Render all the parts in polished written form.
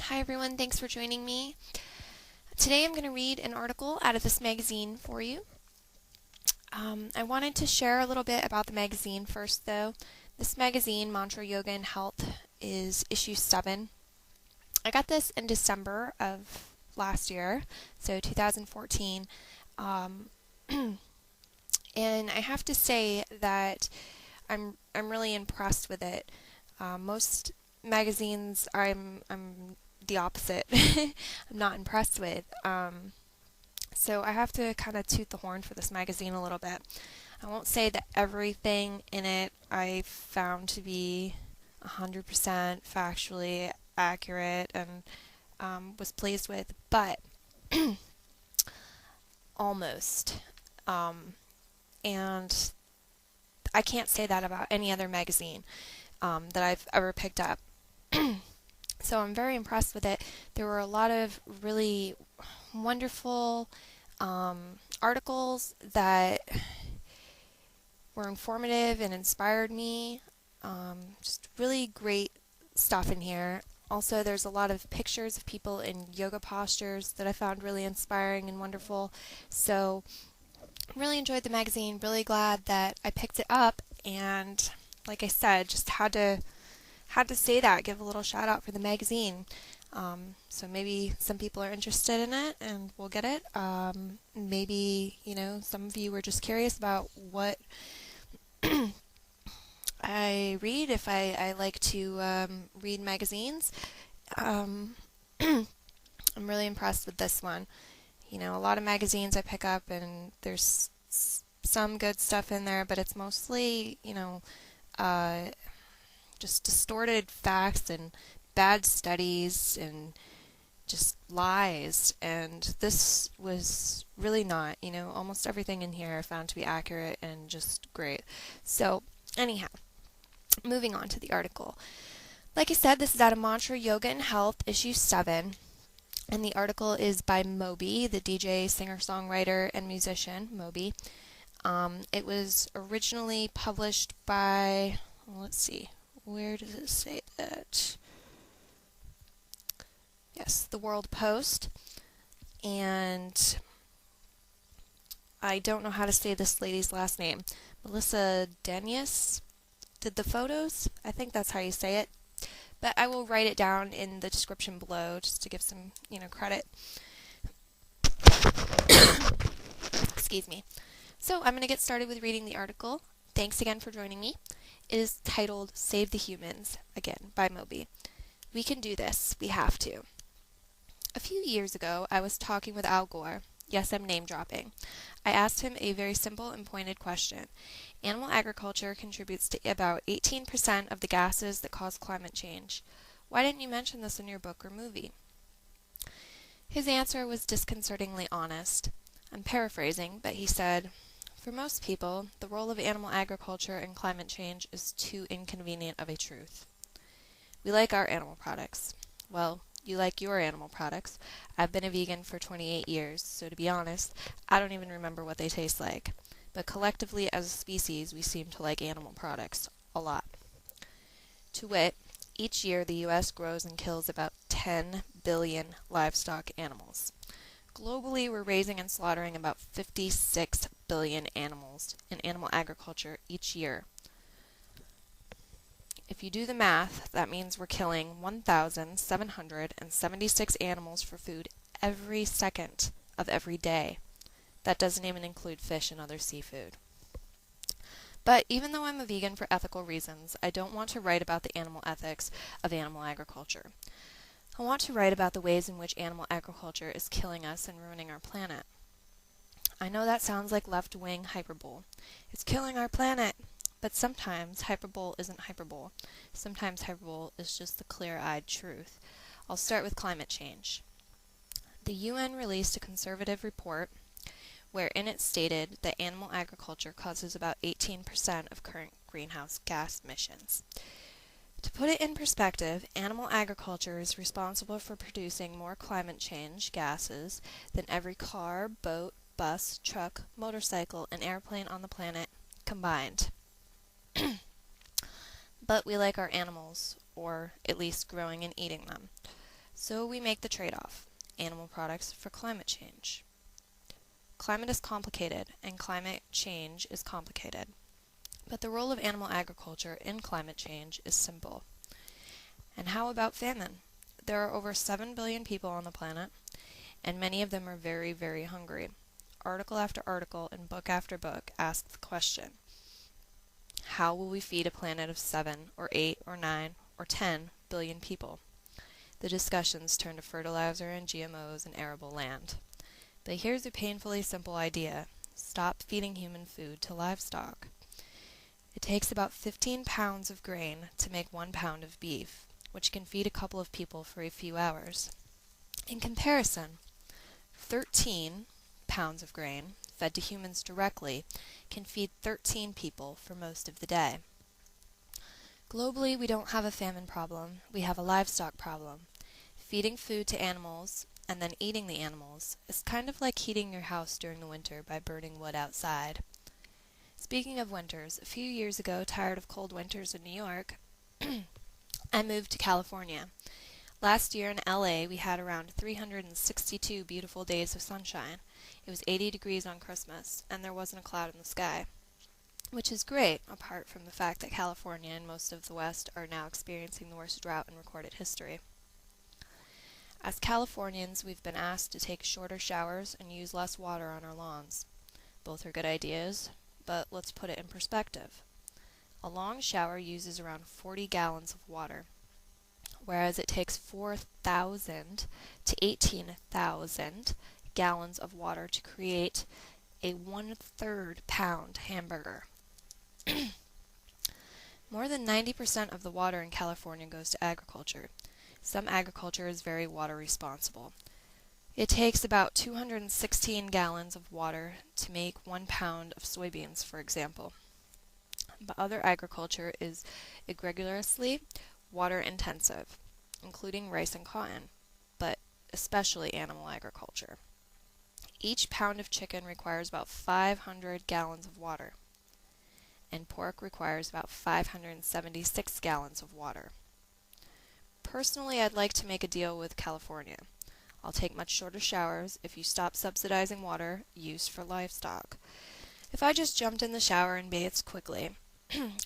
Hi everyone, thanks for joining me. Today I'm going to read an article out of this magazine for you. I wanted to share a little bit about the magazine first though. This magazine, Mantra, Yoga, and Health, is issue 7. I got this in December of last year, so 2014. And I have to say that I'm really impressed with it. Most magazines I'm the opposite. I'm not impressed with. So I have to kind of toot the horn for this magazine a little bit. I won't say that everything in it I found to be 100% factually accurate and was pleased with, but almost. And I can't say that about any other magazine that I've ever picked up. So I'm very impressed with it. There were a lot of really wonderful articles that were informative and inspired me. Just really great stuff in here. Also, there's a lot of pictures of people in yoga postures that I found really inspiring and wonderful. So really enjoyed the magazine, really glad that I picked it up, and like I said, just had to say that, give a little shout out for the magazine. So maybe some people are interested in it and will get it. Maybe, some of you were just curious about what I read, if I like to read magazines. I'm really impressed with this one. A lot of magazines I pick up and there's some good stuff in there, but it's mostly, just distorted facts and bad studies and just lies, and this was really not. Almost everything in here I found to be accurate and just great. So anyhow, moving on to the article. Like I said, this is out of Mantra, Yoga, and Health, issue 7, and the article is by Moby, the DJ, singer-songwriter, and musician, Moby. It was originally published by, let's see, where does it say that? Yes, the World Post. And I don't know how to say this lady's last name. Melissa Danis did the photos. I think that's how you say it. But I will write it down in the description below just to give some, credit. Excuse me. So I'm going to get started with reading the article. Thanks again for joining me. It is titled Save the Humans, again, by Moby. We can do this. We have to. A few years ago, I was talking with Al Gore. Yes, I'm name dropping. I asked him a very simple and pointed question. Animal agriculture contributes to about 18% of the gases that cause climate change. Why didn't you mention this in your book or movie? His answer was disconcertingly honest. I'm paraphrasing, but he said, "For most people, the role of animal agriculture in climate change is too inconvenient of a truth. We like our animal products. Well, you like your animal products. I've been a vegan for 28 years, so to be honest, I don't even remember what they taste like. But collectively as a species, we seem to like animal products a lot. To wit, each year the U.S. grows and kills about 10 billion livestock animals. Globally, we're raising and slaughtering about 56 billion animals in animal agriculture each year. If you do the math, that means we're killing 1,776 animals for food every second of every day. That doesn't even include fish and other seafood. But even though I'm a vegan for ethical reasons, I don't want to write about the animal ethics of animal agriculture. I want to write about the ways in which animal agriculture is killing us and ruining our planet. I know that sounds like left-wing hyperbole. It's killing our planet! But sometimes hyperbole isn't hyperbole. Sometimes hyperbole is just the clear-eyed truth. I'll start with climate change. The UN released a conservative report wherein it stated that animal agriculture causes about 18% of current greenhouse gas emissions. To put it in perspective, animal agriculture is responsible for producing more climate change gases than every car, boat, bus, truck, motorcycle, and airplane on the planet combined. But we like our animals, or at least growing and eating them. So we make the trade-off: animal products for climate change. Climate is complicated, and climate change is complicated. But the role of animal agriculture in climate change is simple. And how about famine? There are over 7 billion people on the planet, and many of them are very, very hungry. Article after article and book after book ask the question: how will we feed a planet of 7 or 8 or 9 or 10 billion people? The discussions turn to fertilizer and GMOs and arable land. But here's a painfully simple idea: stop feeding human food to livestock. It takes about 15 pounds of grain to make 1 pound of beef, which can feed a couple of people for a few hours. In comparison, 13 pounds of grain, fed to humans directly, can feed 13 people for most of the day. Globally, we don't have a famine problem, we have a livestock problem. Feeding food to animals and then eating the animals is kind of like heating your house during the winter by burning wood outside. Speaking of winters, a few years ago, tired of cold winters in New York, I moved to California. Last year in LA, we had around 362 beautiful days of sunshine. It was 80 degrees on Christmas, and there wasn't a cloud in the sky, which is great, apart from the fact that California and most of the West are now experiencing the worst drought in recorded history. As Californians, we've been asked to take shorter showers and use less water on our lawns. Both are good ideas, but let's put it in perspective. A long shower uses around 40 gallons of water, whereas it takes 4,000 to 18,000 gallons of water to create a 1/3 pound hamburger. More than 90% of the water in California goes to agriculture. Some agriculture is very water responsible. It takes about 216 gallons of water to make 1 pound of soybeans, for example. But other agriculture is egregiously water intensive, including rice and cotton, but especially animal agriculture. Each pound of chicken requires about 500 gallons of water, and pork requires about 576 gallons of water. Personally, I'd like to make a deal with California. I'll take much shorter showers if you stop subsidizing water used for livestock. If I just jumped in the shower and bathed quickly,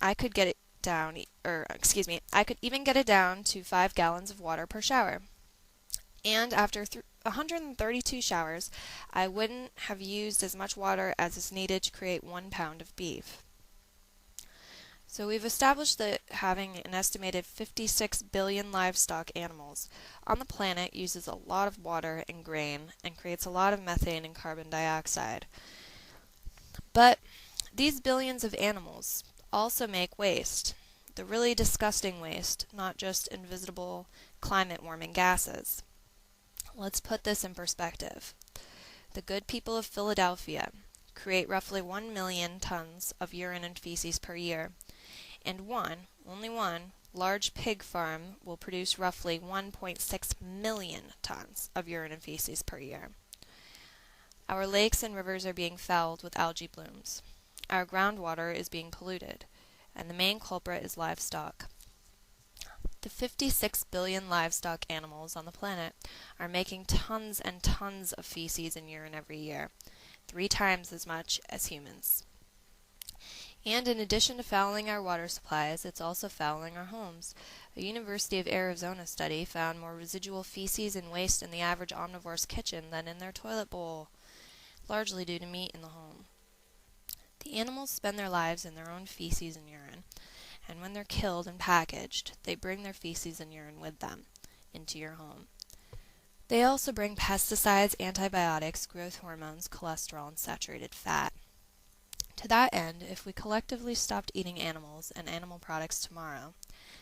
I could get it down, I could even get it down to 5 gallons of water per shower. And after 132 showers, I wouldn't have used as much water as is needed to create 1 pound of beef. So we've established that having an estimated 56 billion livestock animals on the planet uses a lot of water and grain and creates a lot of methane and carbon dioxide. But these billions of animals also make waste, the really disgusting waste, not just invisible climate-warming gases. Let's put this in perspective. The good people of Philadelphia create roughly 1 million tons of urine and feces per year, and only one, large pig farm will produce roughly 1.6 million tons of urine and feces per year. Our lakes and rivers are being fouled with algae blooms. Our groundwater is being polluted, and the main culprit is livestock. The 56 billion livestock animals on the planet are making tons and tons of feces and urine every year, 3 times as much as humans. And in addition to fouling our water supplies, it's also fouling our homes. A University of Arizona study found more residual feces and waste in the average omnivore's kitchen than in their toilet bowl, largely due to meat in the home. The animals spend their lives in their own feces and urine, and when they're killed and packaged, they bring their feces and urine with them into your home. They also bring pesticides, antibiotics, growth hormones, cholesterol, and saturated fat. To that end, if we collectively stopped eating animals and animal products tomorrow,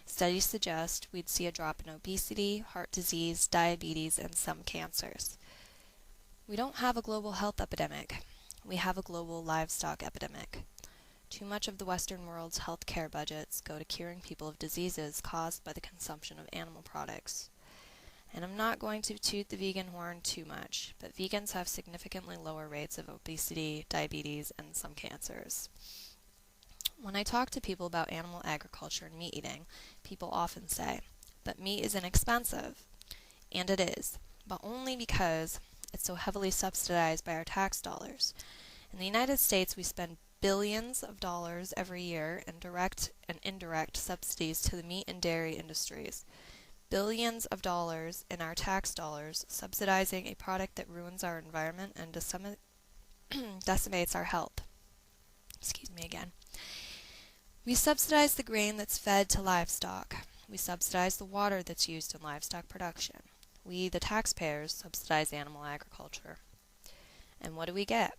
studies suggest we'd see a drop in obesity, heart disease, diabetes, and some cancers. We don't have a global health epidemic. We have a global livestock epidemic. Too much of the Western world's health care budgets go to curing people of diseases caused by the consumption of animal products. And I'm not going to toot the vegan horn too much, but vegans have significantly lower rates of obesity, diabetes, and some cancers. When I talk to people about animal agriculture and meat eating, people often say, "But meat is inexpensive." And it is, but only because it's so heavily subsidized by our tax dollars. In the United States, we spend billions of dollars every year in direct and indirect subsidies to the meat and dairy industries. Billions of dollars in our tax dollars subsidizing a product that ruins our environment and decimates our health. Excuse me again. We subsidize the grain that's fed to livestock. We subsidize the water that's used in livestock production. We, the taxpayers, subsidize animal agriculture. And what do we get?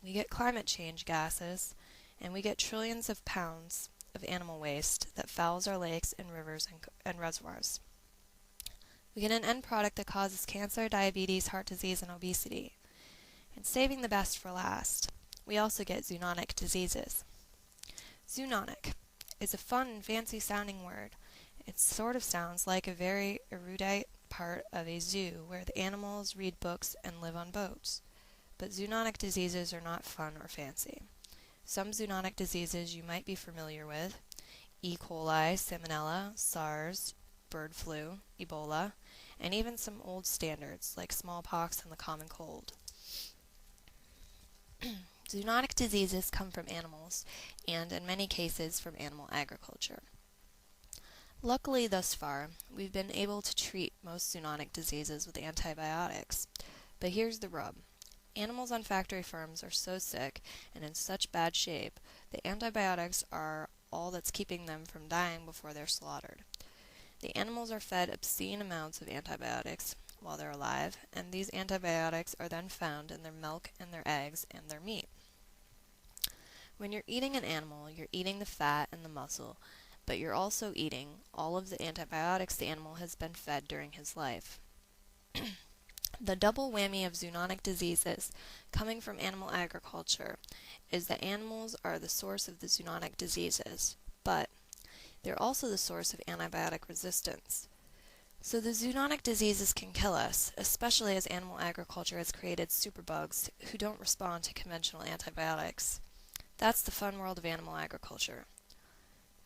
We get climate change gases, and we get trillions of pounds of animal waste that fouls our lakes and rivers and reservoirs. We get an end product that causes cancer, diabetes, heart disease, and obesity. And saving the best for last, we also get zoonotic diseases. Zoonotic is a fun and fancy sounding word. It sort of sounds like a very erudite part of a zoo where the animals read books and live on boats. But zoonotic diseases are not fun or fancy. Some zoonotic diseases you might be familiar with: E. coli, Salmonella, SARS, bird flu, Ebola, and even some old standards like smallpox and the common cold. Zoonotic diseases come from animals, and in many cases from animal agriculture. Luckily, thus far, we've been able to treat most zoonotic diseases with antibiotics. But here's the rub. Animals on factory farms are so sick and in such bad shape that antibiotics are all that's keeping them from dying before they're slaughtered. The animals are fed obscene amounts of antibiotics while they're alive, and these antibiotics are then found in their milk and their eggs and their meat. When you're eating an animal, you're eating the fat and the muscle, but you're also eating all of the antibiotics the animal has been fed during his life. The double whammy of zoonotic diseases coming from animal agriculture is that animals are the source of the zoonotic diseases, but they're also the source of antibiotic resistance. So the zoonotic diseases can kill us, especially as animal agriculture has created superbugs who don't respond to conventional antibiotics. That's the fun world of animal agriculture.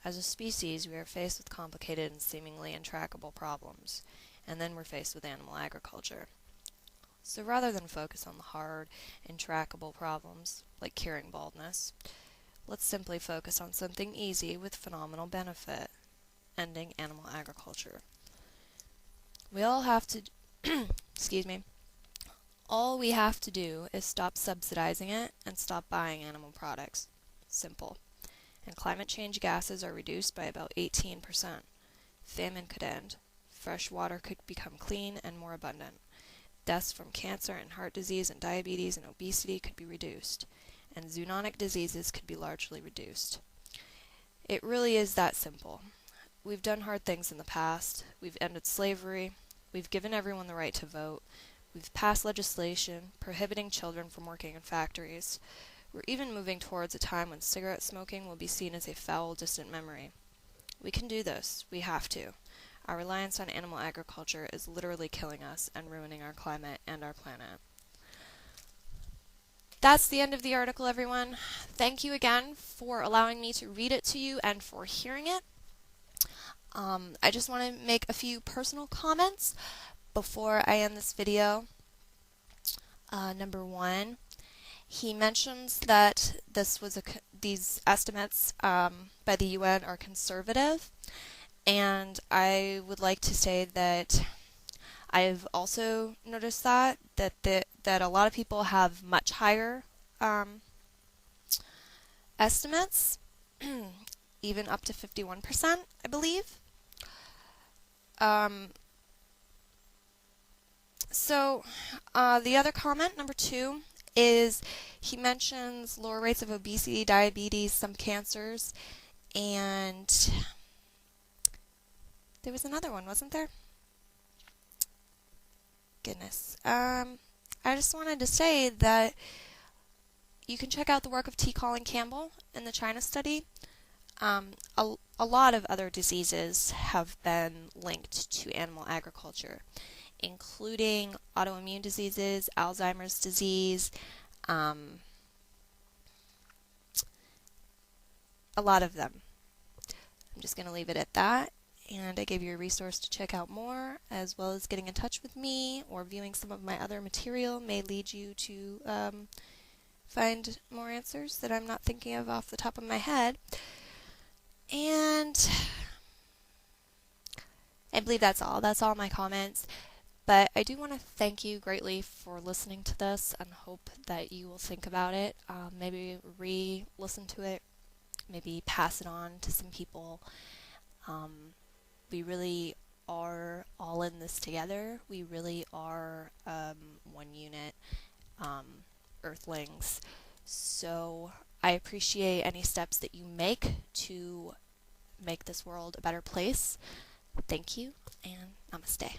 As a species, we are faced with complicated and seemingly intractable problems, and then we're faced with animal agriculture. So rather than focus on the hard, intractable problems, like curing baldness, let's simply focus on something easy with phenomenal benefit: ending animal agriculture. We all have to, all we have to do is stop subsidizing it and stop buying animal products. Simple. And climate change gases are reduced by about 18%. Famine could end. Fresh water could become clean and more abundant. Deaths from cancer and heart disease and diabetes and obesity could be reduced, and zoonotic diseases could be largely reduced. It really is that simple. We've done hard things in the past. We've ended slavery. We've given everyone the right to vote. We've passed legislation prohibiting children from working in factories. We're even moving towards a time when cigarette smoking will be seen as a foul, distant memory. We can do this. We have to. Our reliance on animal agriculture is literally killing us and ruining our climate and our planet. That's the end of the article, everyone. Thank you again for allowing me to read it to you and for hearing it. I just want to make a few personal comments before I end this video. Number one, he mentions that these estimates by the UN are conservative. And I would like to say that I've also noticed that a lot of people have much higher estimates, even up to 51%, I believe. So the other comment, number 2, is he mentions lower rates of obesity, diabetes, some cancers, and there was another one, wasn't there? Goodness. I just wanted to say that you can check out the work of T. Colin Campbell in the China study. A lot of other diseases have been linked to animal agriculture, including autoimmune diseases, Alzheimer's disease, a lot of them. I'm just going to leave it at that. and I gave you a resource to check out more, as well as getting in touch with me or viewing some of my other material may lead you to find more answers that I'm not thinking of off the top of my head. And I believe that's all. That's all my comments. But I do want to thank you greatly for listening to this and hope that you will think about it. Maybe re-listen to it. Maybe pass it on to some people. We really are all in this together. We really are one unit, Earthlings. So I appreciate any steps that you make to make this world a better place. Thank you, and namaste.